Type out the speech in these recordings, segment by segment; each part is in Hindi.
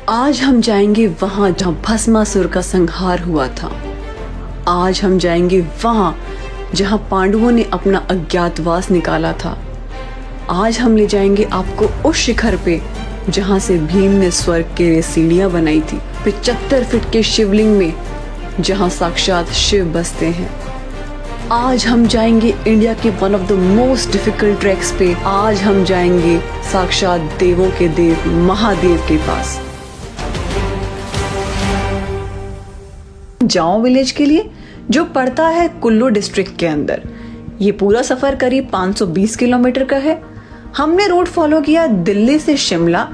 आज हम जाएंगे वहां जहां भस्मासुर का संहार हुआ था। आज हम जाएंगे वहां जहां पांडवों ने अपना अज्ञातवास निकाला था। आज हम ले जाएंगे आपको उस शिखर पे जहां से भीम ने स्वर्ग के लिए सीढ़ियां बनाई थी। 75 फीट के शिवलिंग में जहां साक्षात शिव बसते हैं। आज हम जाएंगे इंडिया के one of the most difficult tracks पे। आज हम जाएंगे साक्षात देवों के देव महादेव के पास। जाओ विलेज के लिए, जो पड़ता है कुल्लू डिस्ट्रिक्ट के अंदर। ये पूरा सफर करीब 520 किलोमीटर का है। हमने रूट फॉलो किया दिल्ली से शिमला,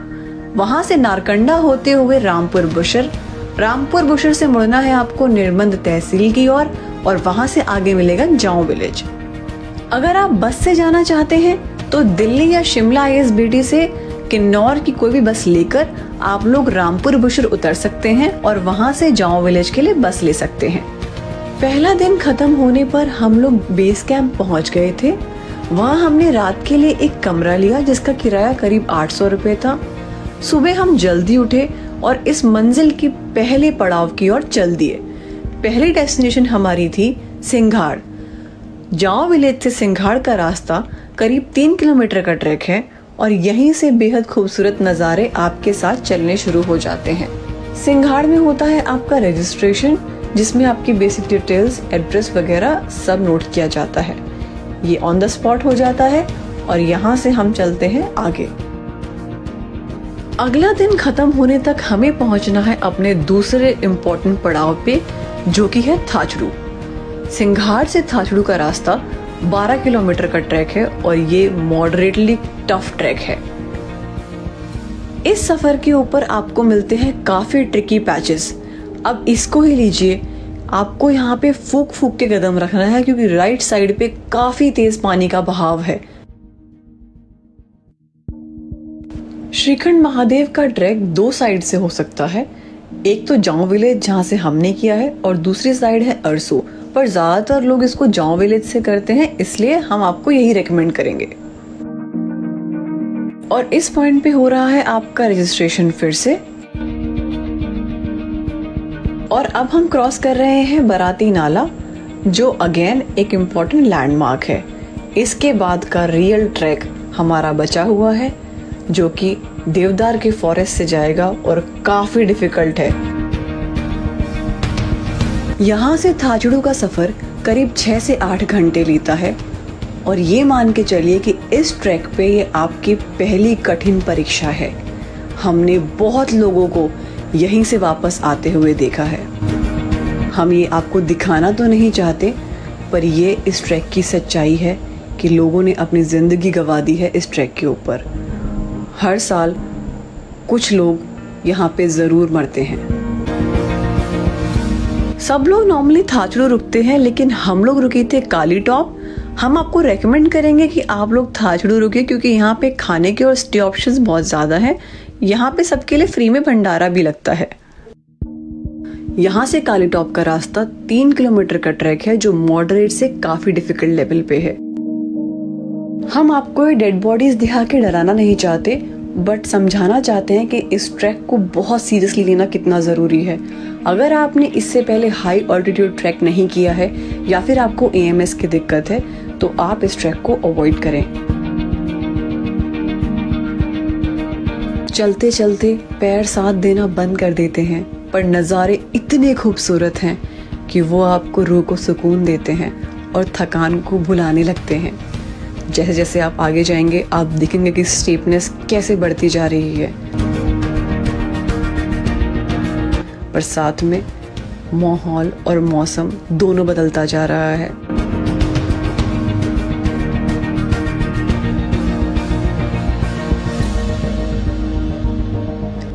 वहां से नारकंडा होते हुए रामपुर बुशर। रामपुर बुशर से मुड़ना है आपको निर्मंद तहसील की ओर और वहां से आगे मिलेगा जाओ विलेज। अगर आप बस से जाना चाहते हैं तो दिल्ली या शिमला ISBT से किन्नौर की कोई भी बस लेकर आप लोग रामपुर बुशर उतर सकते हैं और वहां से जाओ विलेज के लिए बस ले सकते हैं। पहला दिन खत्म होने पर हम लोग बेस कैंप पहुंच गए थे। वहां हमने रात के लिए एक कमरा लिया जिसका किराया करीब 800 रुपए था। सुबह हम जल्दी उठे और इस मंजिल की पहले पड़ाव की ओर चल दिए। पहली डेस्टिनेशन हमारी थी सिंघाड़। जाओ विलेज से सिंघाड़ का रास्ता करीब 3 किलोमीटर का ट्रैक है और यहीं से बेहद खूबसूरत नज़ारे आपके साथ चलने शुरू हो जाते हैं। सिंघाड़ में होता है आपका रजिस्ट्रेशन, जिसमें आपकी बेसिक डिटेल्स, एड्रेस वगैरह सब नोट किया जाता है। ये ऑन द स्पॉट हो जाता है और यहाँ से हम चलते हैं आगे। अगला दिन खत्म होने तक हमें पहुंचना है अपने दूसरे इम्पोर्टेंट पड़ाव पे, जो कि है थाचड़ू। सिंघाड़ से थाचड़ू का रास्ता 12 किलोमीटर का ट्रैक है और ये मॉडरेटली टफ ट्रैक है। इस सफर के ऊपर आपको मिलते हैं काफी ट्रिकी पैचेस। अब इसको ही लीजिए, आपको यहाँ पे फूक फूक के कदम रखना है क्योंकि राइट साइड पे काफी तेज पानी का बहाव है। श्रीखंड महादेव का ट्रैक 2 साइड से हो सकता है। एक तो जाओ विलेज जहाँ से हमने किया है और दूसरी साइड है अरसू, पर ज्यादातर लोग इसको जाओ विलेज से करते हैं, इसलिए हम आपको यही रेकमेंड करेंगे। और इस पॉइंट पे हो रहा है आपका रजिस्ट्रेशन फिर से। और अब हम क्रॉस कर रहे हैं बराती नाला, जो अगेन एक इम्पोर्टेंट लैंडमार्क है। इसके बाद का रियल ट्रैक हमारा बचा हुआ है, जो कि देवदार के फॉरेस्ट से जाएगा और काफी डिफिकल्ट है। यहाँ से थाचड़ू का सफर करीब 6 से 8 घंटे लेता है और ये मान के चलिए कि इस ट्रैक पे ये आपकी पहली कठिन परीक्षा है। हमने बहुत लोगों को यहीं से वापस आते हुए देखा है। हम ये आपको दिखाना तो नहीं चाहते, पर ये इस ट्रैक की सच्चाई है कि लोगों ने अपनी जिंदगी गंवा दी है इस ट्रैक के ऊपर। हर साल कुछ लोग यहाँ पे जरूर मरते हैं। सब लोग नॉर्मली थाचड़ू रुकते हैं, लेकिन हम लोग रुके थे काली टॉप। हम आपको रेकमेंड करेंगे कि आप लोग थाचड़ू रुके क्योंकि यहाँ पे खाने के और स्टे ऑप्शंस बहुत ज्यादा हैं। यहाँ पे सबके लिए फ्री में भंडारा भी लगता है। यहाँ से काली टॉप का रास्ता 3 किलोमीटर का ट्रैक है, जो मॉडरेट से काफी डिफिकल्ट लेवल पे है। हम आपको ये डेड बॉडीज दिखा के डराना नहीं चाहते, बट समझाना चाहते हैं कि इस ट्रैक को बहुत सीरियसली लेना कितना ज़रूरी है। अगर आपने इससे पहले हाई ऑल्टीट्यूड ट्रैक नहीं किया है या फिर आपको AMS की दिक्कत है तो आप इस ट्रैक को अवॉइड करें। चलते चलते पैर साथ देना बंद कर देते हैं, पर नज़ारे इतने खूबसूरत हैं कि वो आपको रूह को सुकून देते हैं और थकान को भुलाने लगते हैं। जैसे जैसे आप आगे जाएंगे आप देखेंगे कि स्टीपनेस कैसे बढ़ती जा रही है, पर साथ में माहौल और मौसम दोनों बदलता जा रहा है।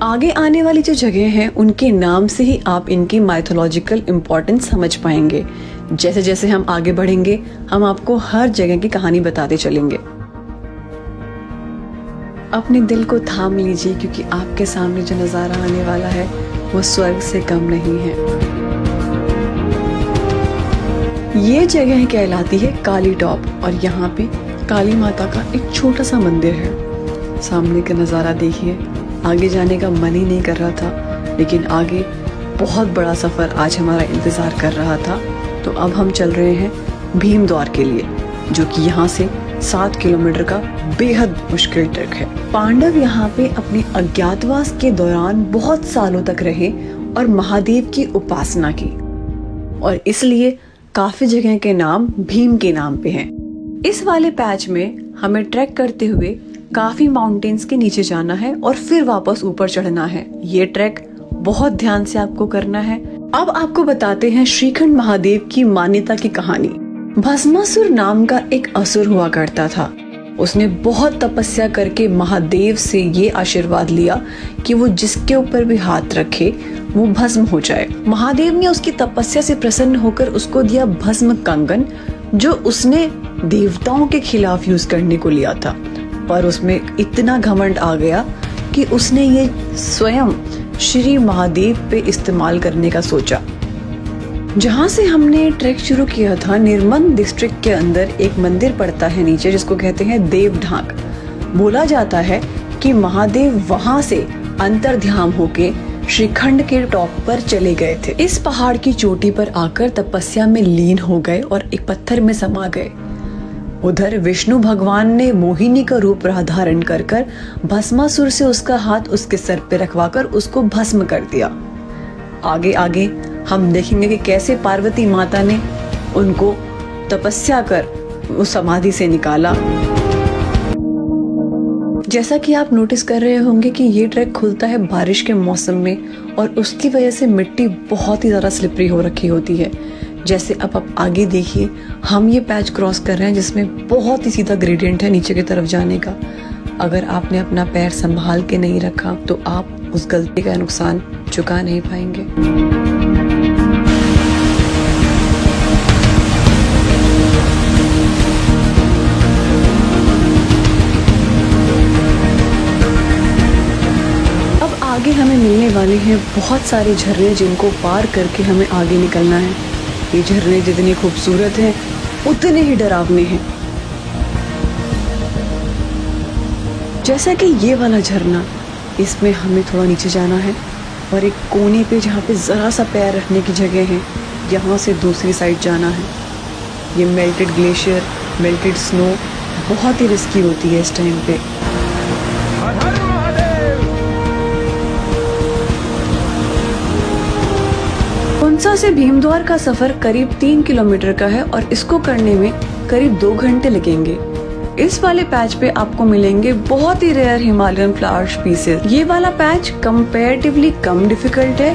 आगे आने वाली जो जगह हैं उनके नाम से ही आप इनकी माइथोलॉजिकल इम्पोर्टेंस समझ पाएंगे। जैसे जैसे हम आगे बढ़ेंगे हम आपको हर जगह की कहानी बताते चलेंगे। अपने दिल को थाम लीजिए क्योंकि आपके सामने जो नजारा आने वाला है वो स्वर्ग से कम नहीं है। ये जगह कहलाती है काली टॉप और यहाँ पे काली माता का एक छोटा सा मंदिर है। सामने का नजारा देखिए, आगे जाने का मन ही नहीं कर रहा था, लेकिन आगे बहुत बड़ा सफ़र आज हमारा इंतज़ार कर रहा था। तो अब हम चल रहे हैं भीमद्वार के लिए, जो कि यहाँ से 7 किलोमीटर का बेहद मुश्किल ट्रैक है। पांडव यहाँ पे अपने अज्ञातवास के दौरान बहुत सालों तक रहे और महादेव की उपासना की, और इसलिए काफी जगह के नाम भीम के नाम पे हैं। इस वाले पैच में हमें ट्रैक करते हुए काफी माउंटेन्स के नीचे जाना है और फिर वापस ऊपर चढ़ना है। ये ट्रैक बहुत ध्यान से आपको करना है। अब आपको बताते हैं श्रीखंड महादेव की मान्यता की कहानी। भस्मासुर नाम का एक असुर हुआ करता था। उसने बहुत तपस्या करके महादेव से ये आशीर्वाद लिया कि वो जिसके ऊपर भी हाथ रखे वो भस्म हो जाए। महादेव ने उसकी तपस्या से प्रसन्न होकर उसको दिया भस्म कंगन, जो उसने देवताओं के खिलाफ यूज करने को लिया था। पर उसमें इतना घमंड आ गया कि उसने ये स्वयं श्री महादेव पे इस्तेमाल करने का सोचा। जहाँ से हमने ट्रैक शुरू किया था, निर्मल डिस्ट्रिक्ट के अंदर एक मंदिर पड़ता है नीचे, जिसको कहते हैं देवढांक। बोला जाता है कि महादेव वहां से अंतर्ध्यान होके श्रीखंड के टॉप पर चले गए थे। इस पहाड़ की चोटी पर आकर तपस्या में लीन हो गए और एक पत्थर में समा गए। उधर विष्णु भगवान ने मोहिनी का रूप धारण कर भस्मासुर से उसका हाथ उसके सर पे रखवाकर उसको भस्म कर दिया। आगे आगे हम देखेंगे कि कैसे पार्वती माता ने उनको तपस्या कर उस समाधि से निकाला। जैसा कि आप नोटिस कर रहे होंगे कि ये ट्रैक खुलता है बारिश के मौसम में, और उसकी वजह से मिट्टी बहुत ही ज़्यादा स्लिपरी हो रखी होती है। जैसे अब आप आगे देखिए, हम ये पैच क्रॉस कर रहे हैं जिसमें बहुत ही सीधा ग्रेडियंट है नीचे की तरफ जाने का। अगर आपने अपना पैर संभाल के नहीं रखा तो आप उस गलती का नुकसान चुका नहीं पाएंगे। आगे हमें मिलने वाले हैं बहुत सारे झरने, जिनको पार करके हमें आगे निकलना है। ये झरने जितने खूबसूरत हैं उतने ही डरावने हैं। जैसा कि ये वाला झरना, इसमें हमें थोड़ा नीचे जाना है और एक कोने पे जहाँ पे ज़रा सा पैर रखने की जगह है, यहाँ से दूसरी साइड जाना है। ये मेल्टेड ग्लेशियर, मेल्टेड स्नो बहुत ही रिस्की होती है इस टाइम पे। पुंसा से भीमद्वार का सफर करीब 3 किलोमीटर का है और इसको करने में करीब 2 घंटे लगेंगे। इस वाले पैच पे आपको मिलेंगे बहुत ही रेयर हिमालयन फ्लावर स्पीसीज। ये वाला पैच कंपैरेटिवली कम डिफिकल्ट है,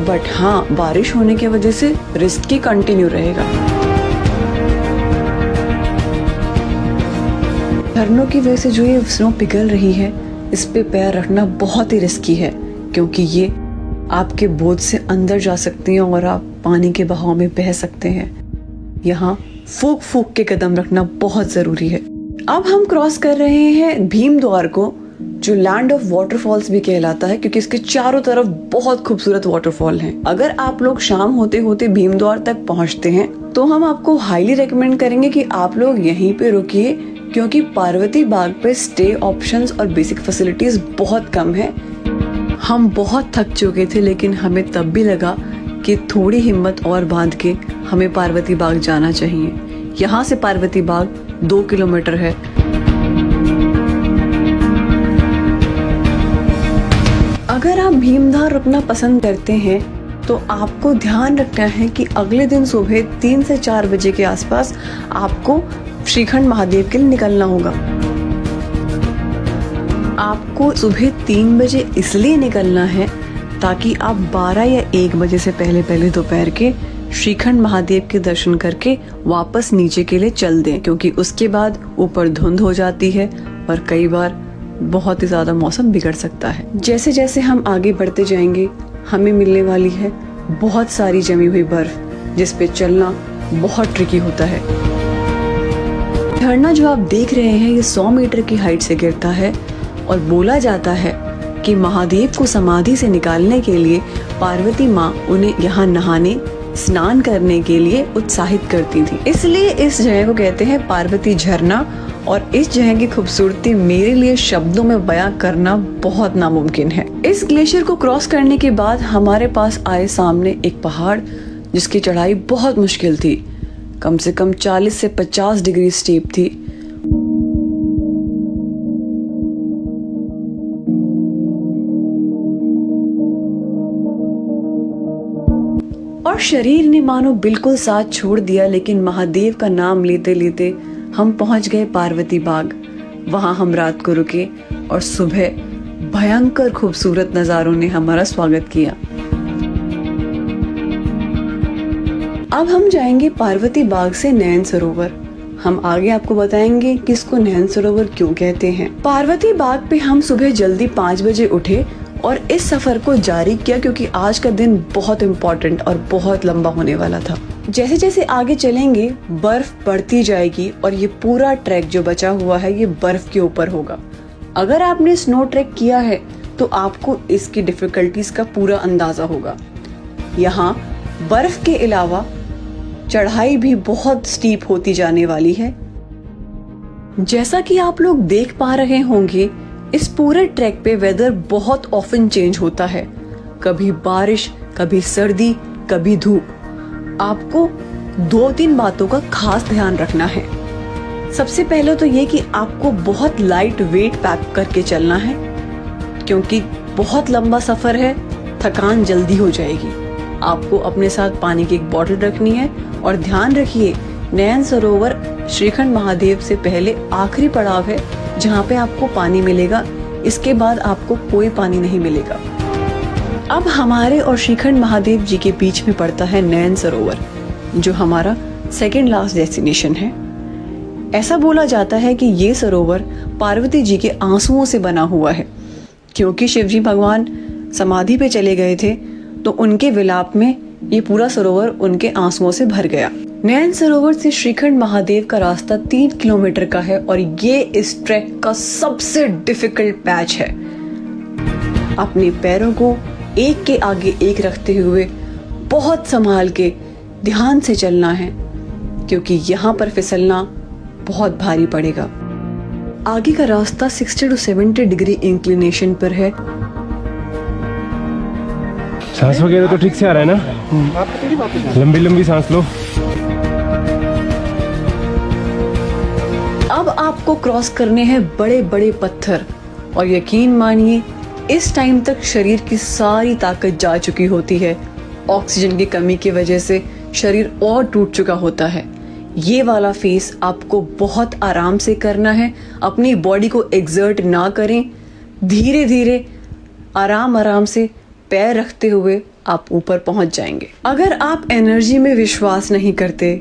बट हाँ, बारिश होने की वजह से रिस्क की कंटिन्यू रहेगा। झरनों की वजह से जो ये स्नो पिघल रही है, इस पे पैर रखना बहुत ही रिस्की है, क्योंकि ये आपके बोझ से अंदर जा सकती हैं और आप पानी के बहाव में बह सकते हैं। यहाँ फूक फूक के कदम रखना बहुत जरूरी है। अब हम क्रॉस कर रहे हैं भीमद्वार को, जो लैंड ऑफ वाटरफॉल्स भी कहलाता है, क्योंकि इसके चारों तरफ बहुत खूबसूरत वाटरफॉल हैं। अगर आप लोग शाम होते होते भीमद्वार तक पहुँचते हैं तो हम आपको हाईली रेकमेंड करेंगे कि आप लोग यहीं पे रुकिए, क्योंकि पार्वती बाग पे स्टे ऑप्शंस और बेसिक फैसिलिटीज बहुत कम है। हम बहुत थक चुके थे, लेकिन हमें तब भी लगा कि थोड़ी हिम्मत और बांध के हमें पार्वती बाग जाना चाहिए। यहाँ से पार्वती बाग 2 किलोमीटर है। अगर आप भीमधार रुकना पसंद करते हैं तो आपको ध्यान रखना है कि अगले दिन सुबह 3 से 4 बजे के आसपास आपको श्रीखंड महादेव के लिए निकलना होगा। आपको सुबह 3 बजे इसलिए निकलना है ताकि आप 12 या 1 बजे से पहले दोपहर के श्रीखंड महादेव के दर्शन करके वापस नीचे के लिए चल दें, क्योंकि उसके बाद ऊपर धुंध हो जाती है और कई बार बहुत ही ज्यादा मौसम बिगड़ सकता है। जैसे जैसे हम आगे बढ़ते जाएंगे हमें मिलने वाली है बहुत सारी जमी हुई बर्फ, जिस पे चलना बहुत ट्रिकी होता है। झरना जो आप देख रहे हैं ये 100 मीटर की हाइट से गिरता है और बोला जाता है कि महादेव को समाधि से निकालने के लिए पार्वती माँ उन्हें यहाँ नहाने स्नान करने के लिए उत्साहित करती थी, इसलिए इस जगह को कहते हैं पार्वती झरना और इस जगह की खूबसूरती मेरे लिए शब्दों में बयां करना बहुत नामुमकिन है। इस ग्लेशियर को क्रॉस करने के बाद हमारे पास आए सामने एक पहाड़ जिसकी चढ़ाई बहुत मुश्किल थी, कम से कम 40 से 50 डिग्री स्टीप थी। और शरीर ने मानो बिल्कुल साथ छोड़ दिया, लेकिन महादेव का नाम लेते लेते हम पहुंच गए पार्वती बाग। वहां हम रात को रुके और सुबह भयंकर खूबसूरत नजारों ने हमारा स्वागत किया। अब हम जाएंगे पार्वती बाग से नैन सरोवर। हम आगे आपको बताएंगे कि इसको नैन सरोवर क्यों कहते हैं। पार्वती बाग पे हम सुबह जल्दी 5 बजे उठे और इस सफर को जारी किया क्योंकि आज का दिन बहुत इम्पोर्टेंट और बहुत लंबा होने वाला था। जैसे जैसे आगे चलेंगे बर्फ बढ़ती जाएगी और ये पूरा ट्रैक जो बचा हुआ है ये बर्फ के ऊपर होगा। अगर आपने स्नो ट्रैक किया है तो आपको इसकी डिफिकल्टीज का पूरा अंदाजा होगा। यहाँ बर्फ के अलावा चढ़ाई भी बहुत स्टीप होती जाने वाली है। जैसा कि आप लोग देख पा रहे होंगे, इस पूरे ट्रैक पे वेदर बहुत ऑफन चेंज होता है, कभी बारिश, कभी सर्दी, कभी धूप। आपको 2-3 बातों का खास ध्यान रखना है। सबसे पहले तो ये कि आपको बहुत लाइट वेट पैक करके चलना है क्योंकि बहुत लंबा सफर है, थकान जल्दी हो जाएगी। आपको अपने साथ पानी की एक बोतल रखनी है और ध्यान रखिए नैन सरोवर श्रीखंड महादेव से पहले आखिरी पड़ाव है जहाँ पे आपको पानी मिलेगा। इसके बाद आपको कोई पानी नहीं मिलेगा। अब हमारे और श्रीखंड महादेव जी के बीच में पड़ता है नैन सरोवर, जो हमारा सेकंड लास्ट डेस्टिनेशन है। ऐसा बोला जाता है कि ये सरोवर पार्वती जी के आंसुओं से बना हुआ है, क्योंकि शिवजी भगवान समाधि पे चले गए थे तो उनके विलाप में ये पूरा सरोवर उनके आंसुओं से भर गया। नैन सरोवर से श्रीखंड महादेव का रास्ता 3 किलोमीटर का है और ये इस ट्रैक का सबसे डिफिकल्ट पैच है। अपने पैरों को एक के आगे एक रखते हुए बहुत संभाल के ध्यान से चलना है क्योंकि यहाँ पर फिसलना बहुत भारी पड़ेगा। आगे का रास्ता 60 to 70 डिग्री इंक्लिनेशन पर है। सांस वगैरह तो ठीक से आ रहा है ना? लंबी लंबी सांस लो। अब आपको क्रॉस करने हैं बड़े बड़े पत्थर और यकीन मानिए इस टाइम तक शरीर की सारी ताकत जा चुकी होती है। ऑक्सीजन की कमी की वजह से शरीर और टूट चुका होता है। ये वाला फेस आपको बहुत आराम से करना है। अपनी बॉडी को एक्सर्ट ना करें, धीरे धीरे आराम आराम से पैर रखते हुए आप ऊपर पहुंच जाएंगे। अगर आप एनर्जी में विश्वास नहीं करते,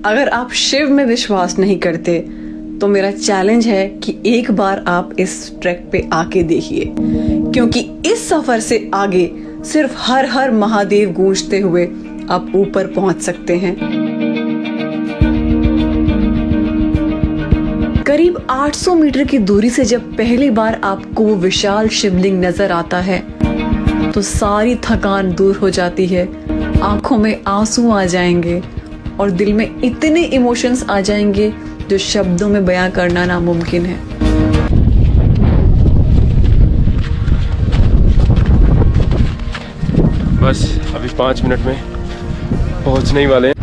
अगर आप शिव में विश्वास नहीं करते, तो मेरा चैलेंज है कि एक बार आप इस ट्रैक पे आके देखिए, क्योंकि इस सफर से आगे सिर्फ हर हर महादेव गूंजते हुए आप ऊपर पहुंच सकते हैं। करीब 800 मीटर की दूरी से जब पहली बार आपको वो विशाल शिवलिंग नजर आता है तो सारी थकान दूर हो जाती है, आंखों में आंसू आ जाएंगे और दिल में इतने इमोशंस आ जाएंगे जो शब्दों में बयां करना नामुमकिन है। बस अभी 5 मिनट में पहुंचने ही वाले हैं।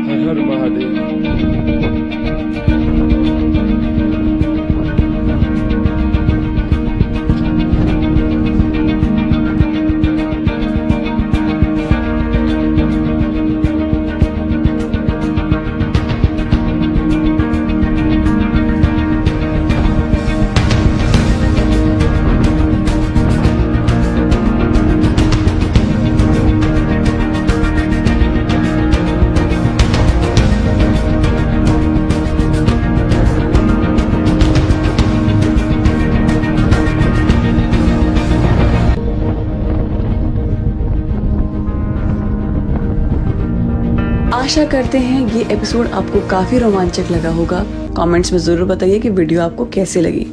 हर हर महादेव। आशा करते हैं ये एपिसोड आपको काफी रोमांचक लगा होगा। कमेंट्स में जरूर बताइए कि वीडियो आपको कैसी लगी।